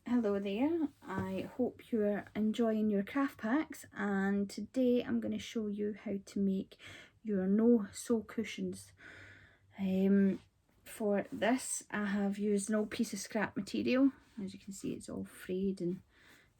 Hello there, I hope you're enjoying your craft packs, and today I'm going to show you how to make your no-sew cushions. For this I have used an old piece of scrap material. As you can see, it's all frayed and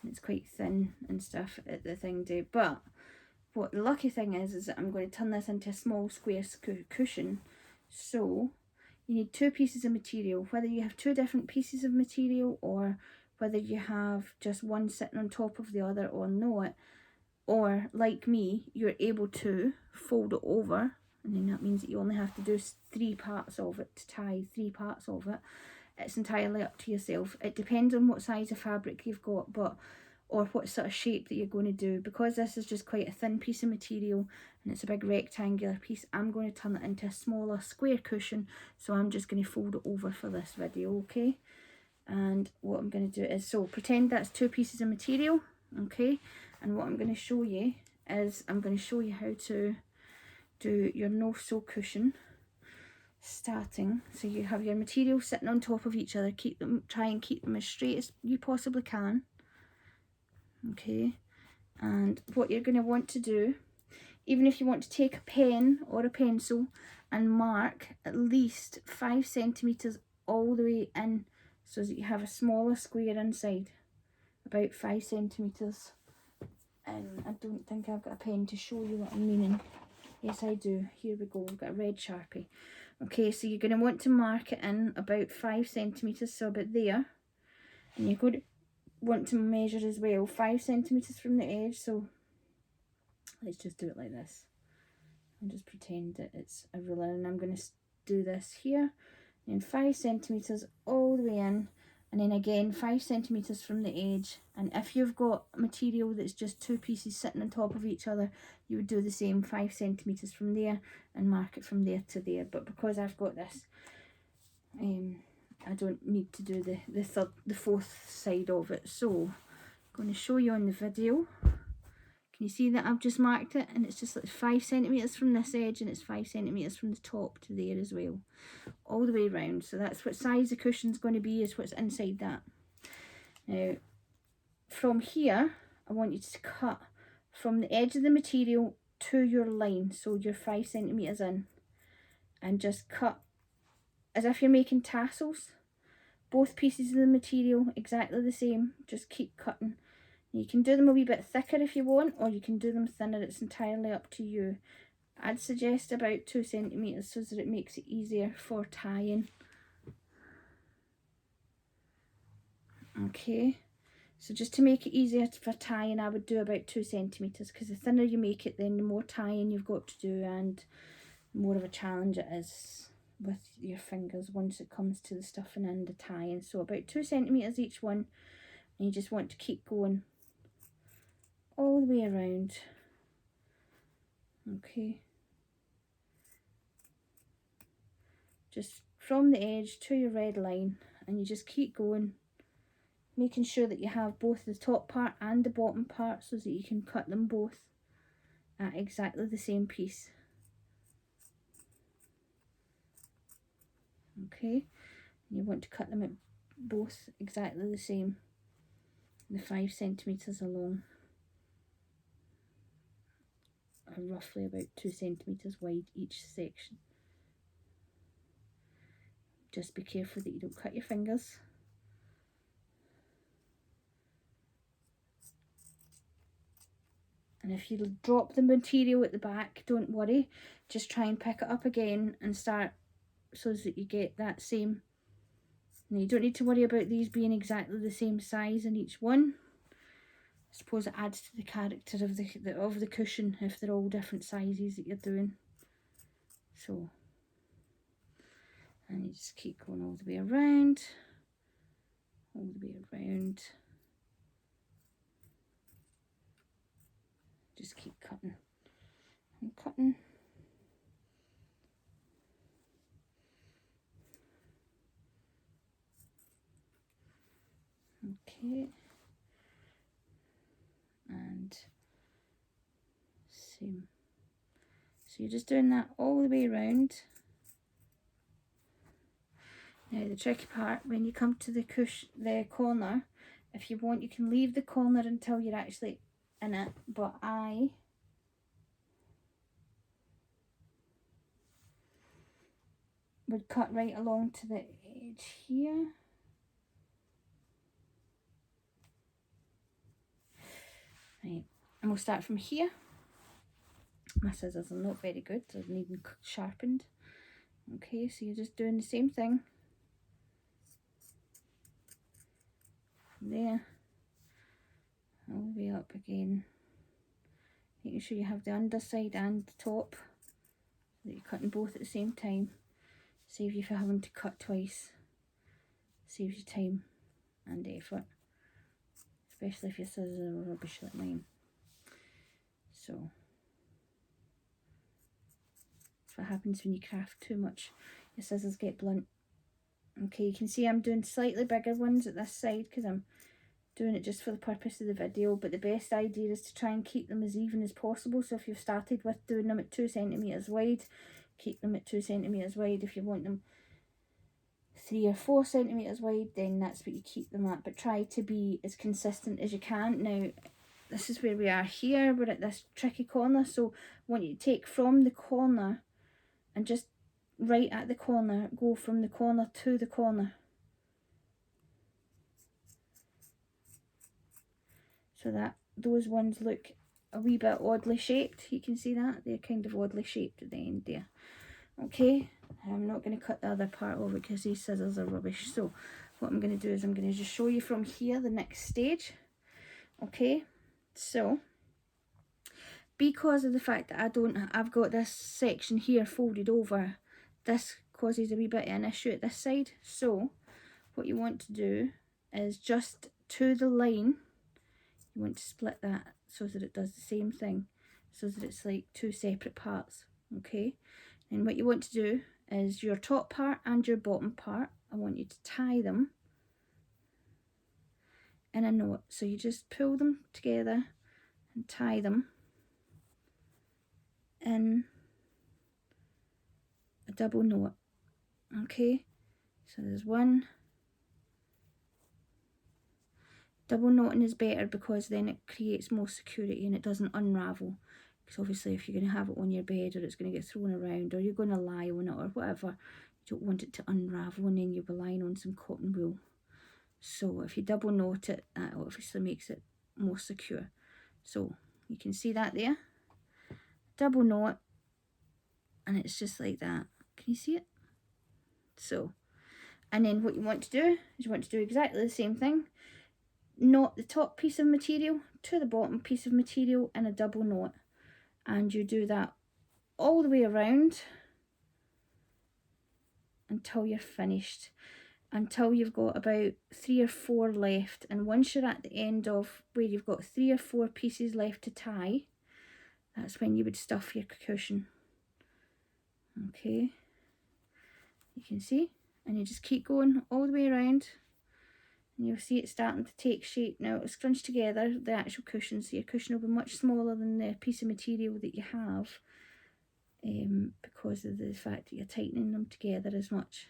it's quite thin and stuff at the thing do, but what the lucky thing is that I'm going to turn this into a small square cushion. So you need two pieces of material, whether you have two different pieces of material or whether you have just one sitting on top of the other or not, or like me, you're able to fold it over, and then that means that you only have to do 3 parts of it to tie 3 parts of it. It's entirely up to yourself. It depends on what size of fabric you've got, or what sort of shape that you're going to do. Because this is just quite a thin piece of material and it's a big rectangular piece, I'm going to turn it into a smaller square cushion, so I'm just going to fold it over for this video, okay? And what I'm going to do is, so pretend that's 2 pieces of material, okay? And what I'm going to show you is, I'm going to show you how to do your no-sew cushion starting. So you have your material sitting on top of each other, try and keep them as straight as you possibly can, okay? And what you're going to want to do, even if you want to take a pen or a pencil and mark at least 5 centimeters all the way in, so that you have a smaller square inside, about 5 centimeters. And I don't think I've got a pen to show you what I'm meaning. Yes, I do. Here we go. I've got a red Sharpie. Okay, so you're going to want to mark it in about 5 centimeters, so about there. And you're going to want to measure as well 5 centimeters from the edge. So let's just do it like this. I'll just pretend that it's a ruler, and I'm going to do this here, and 5 centimeters all the way in, and then again 5 centimeters from the edge. And if you've got material that's just 2 pieces sitting on top of each other, you would do the same, 5 centimeters from there and mark it from there to there. But because I've got this, I don't need to do the fourth side of it. So I'm going to show you on the video. Can you see that I've just marked it, and it's just like 5 centimeters from this edge, and it's 5 centimeters from the top to there as well, all the way around. So that's what size the cushion's going to be, is what's inside that. Now from here, I want you to cut from the edge of the material to your line, so you're 5 centimeters in, and just cut as if you're making tassels. Both pieces of the material exactly the same, just keep cutting. You can do them a wee bit thicker if you want, or you can do them thinner. It's entirely up to you. I'd suggest about 2 centimeters so that it makes it easier for tying. Okay, so just to make it easier for tying, I would do about 2 centimeters, because the thinner you make it, then the more tying you've got to do, and more of a challenge it is with your fingers once it comes to the stuffing and the tying. So about 2 centimeters each one, and you just want to keep going all the way around. Okay, just from the edge to your red line, and you just keep going, making sure that you have both the top part and the bottom part, so that you can cut them both at exactly the same piece. Okay, and you want to cut them at both exactly the same, the 5 centimeters along, are roughly about 2 centimeters wide each section. Just be careful that you don't cut your fingers. And if you drop the material at the back, don't worry, just try and pick it up again and start so that you get that same. Now you don't need to worry about these being exactly the same size in each one. I suppose it adds to the character of the cushion if they're all different sizes that you're doing. So, and you just keep going all the way around, all the way around. Just keep cutting and cutting. Okay, and same. So you're just doing that all the way around. Now the tricky part, when you come to the corner, if you want, you can leave the corner until you're actually in it, but I would cut right along to the edge here. Right, and we'll start from here. My scissors are not very good, so I need them sharpened. Okay, so you're just doing the same thing. There, all the way up again. Making sure you have the underside and the top, so that you're cutting both at the same time. Saves you from having to cut twice. Saves you time and effort. Especially if your scissors are rubbish like mine. So, that's what happens when you craft too much. Your scissors get blunt. Okay, you can see I'm doing slightly bigger ones at this side because I'm doing it just for the purpose of the video, but the best idea is to try and keep them as even as possible. So if you've started with doing them at 2 centimetres wide, keep them at 2 centimetres wide. If you want them 3 or 4 centimetres wide, then that's what you keep them at, but try to be as consistent as you can. Now this is where we are here, we're at this tricky corner, so I want you to take from the corner and just right at the corner, go from the corner to the corner. So that those ones look a wee bit oddly shaped. You can see that they're kind of oddly shaped at the end there. Okay, I'm not going to cut the other part over because these scissors are rubbish. So what I'm going to do is I'm going to just show you from here the next stage. Okay, so because of the fact that I've got this section here folded over, this causes a wee bit of an issue at this side. So what you want to do is just to the line, you want to split that so that it does the same thing, so that it's like 2 separate parts. Okay, and what you want to do is your top part and your bottom part, I want you to tie them in a knot. So you just pull them together and tie them in a double knot. Okay, so there's one. Double knotting is better because then it creates more security and it doesn't unravel. Because obviously if you're going to have it on your bed, or it's going to get thrown around, or you're going to lie on it or whatever, you don't want it to unravel and then you're relying on some cotton wool. So if you double knot it, that obviously makes it more secure. So you can see that there, double knot, and it's just like that. Can you see it? So, and then what you want to do is you want to do exactly the same thing. Knot the top piece of material to the bottom piece of material in a double knot, and you do that all the way around until you're finished, until you've got about 3 or 4 left. And once you're at the end of where you've got 3 or 4 pieces left to tie, that's when you would stuff your cushion. Okay, you can see, and you just keep going all the way around, and you'll see it starting to take shape. Now it'll scrunch together, the actual cushion, so your cushion will be much smaller than the piece of material that you have, because of the fact that you're tightening them together as much.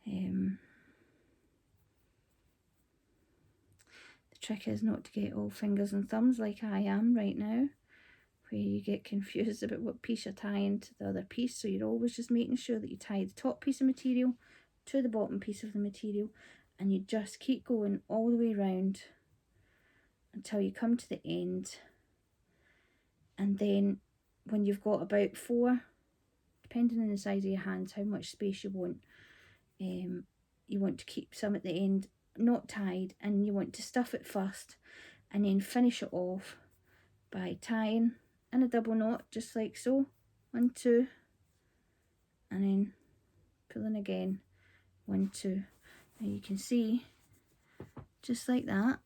The trick is not to get all fingers and thumbs like I am right now, where you get confused about what piece you're tying to the other piece. So you're always just making sure that you tie the top piece of material to the bottom piece of the material, and you just keep going all the way around until you come to the end. And then when you've got about 4, depending on the size of your hands, how much space you want, you want to keep some at the end not tied, and you want to stuff it first and then finish it off by tying in a double knot, just like so. 1, 2, and then pulling again, 1, 2. Now you can see, just like that,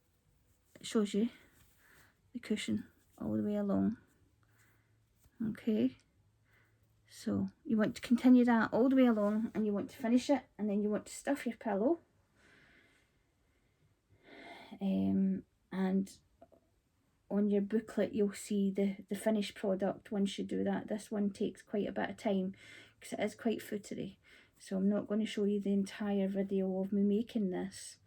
it shows you the cushion all the way along. Okay, so you want to continue that all the way along, and you want to finish it, and then you want to stuff your pillow. And on your booklet you'll see the finished product once you do that. This one takes quite a bit of time because it is quite footery. So I'm not going to show you the entire video of me making this.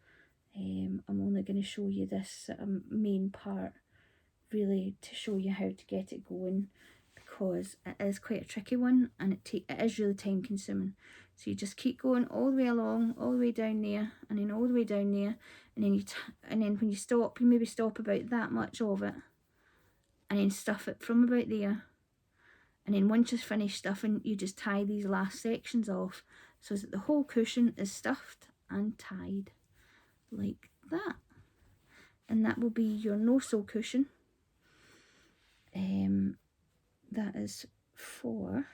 I'm only going to show you this main part, really, to show you how to get it going, because it is quite a tricky one, and it is really time consuming. So you just keep going all the way along, all the way down there, and then all the way down there, and then when you stop, you maybe stop about that much of it, and then stuff it from about there. And then once you've finished stuffing, you just tie these last sections off so that the whole cushion is stuffed and tied like that. And that will be your no-sew cushion. That is for,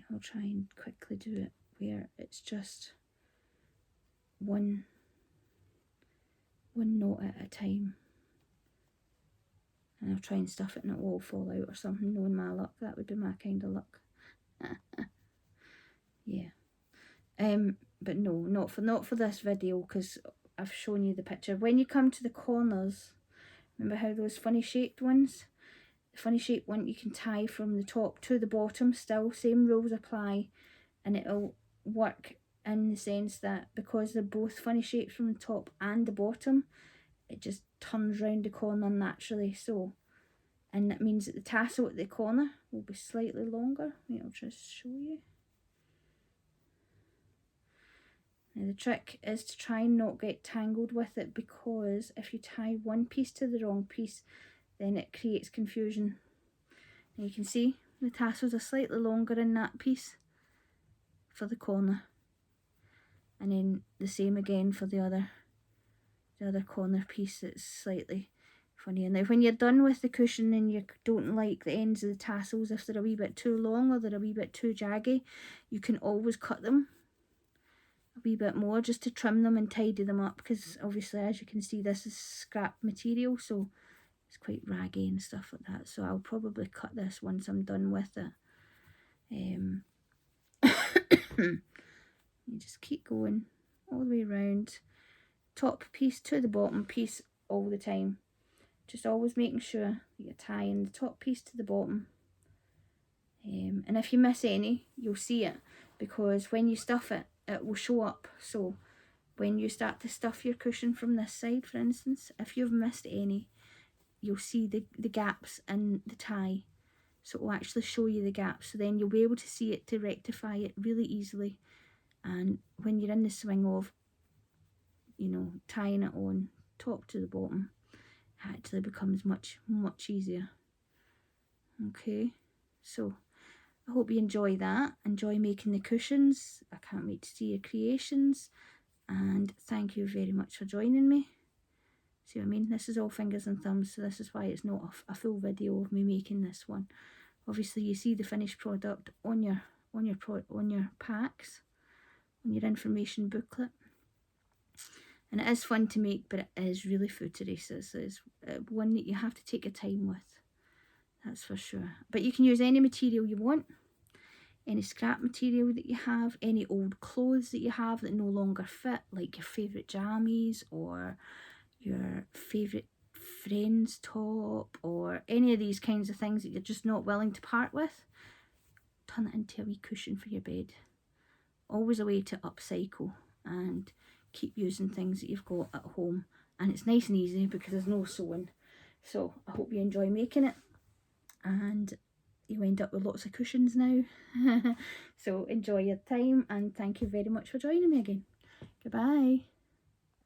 I'll try and quickly do it where it's just one knot at a time. And I'll try and stuff it and it will all fall out or something. Knowing my luck, that would be my kind of luck. Yeah. But no, not for this video, because I've shown you the picture. When you come to the corners, remember how those funny shaped ones? The funny shaped one you can tie from the top to the bottom still. Same rules apply, and it'll work in the sense that because they're both funny shapes from the top and the bottom, it just turns round the corner naturally. So, and that means that the tassel at the corner will be slightly longer. Wait, I'll just show you. Now the trick is to try and not get tangled with it, because if you tie one piece to the wrong piece, then it creates confusion. And you can see the tassels are slightly longer in that piece for the corner, and then the same again for the other corner piece that's slightly funnier. Now when you're done with the cushion and you don't like the ends of the tassels, if they're a wee bit too long or they're a wee bit too jaggy, you can always cut them a wee bit more just to trim them and tidy them up, because obviously, as you can see, this is scrap material, so it's quite raggy and stuff like that. So I'll probably cut this once I'm done with it. You just keep going all the way around, top piece to the bottom piece all the time. Just always making sure that you're tying the top piece to the bottom. And if you miss any, you'll see it, because when you stuff it, it will show up. So when you start to stuff your cushion from this side, for instance, if you've missed any, you'll see the gaps in the tie. So it will actually show you the gaps. So then you'll be able to see it to rectify it really easily. And when you're in the swing of, tying it on top to the bottom, it actually becomes much easier. Okay, so I hope you enjoy that. Enjoy making the cushions. I can't wait to see your creations. And thank you very much for joining me. See what I mean? This is all fingers and thumbs, so this is why it's not a full video of me making this one. Obviously, you see the finished product on your packs, on your information booklet. And it is fun to make, but it is really footery, so it's one that you have to take your time with. That's for sure. But you can use any material you want, any scrap material that you have, any old clothes that you have that no longer fit, like your favourite jammies or your favourite friend's top, or any of these kinds of things that you're just not willing to part with. Turn it into a wee cushion for your bed. Always a way to upcycle and keep using things that you've got at home. And it's nice and easy because there's no sewing. So I hope you enjoy making it, and you end up with lots of cushions now. So enjoy your time, and thank you very much for joining me again. Goodbye.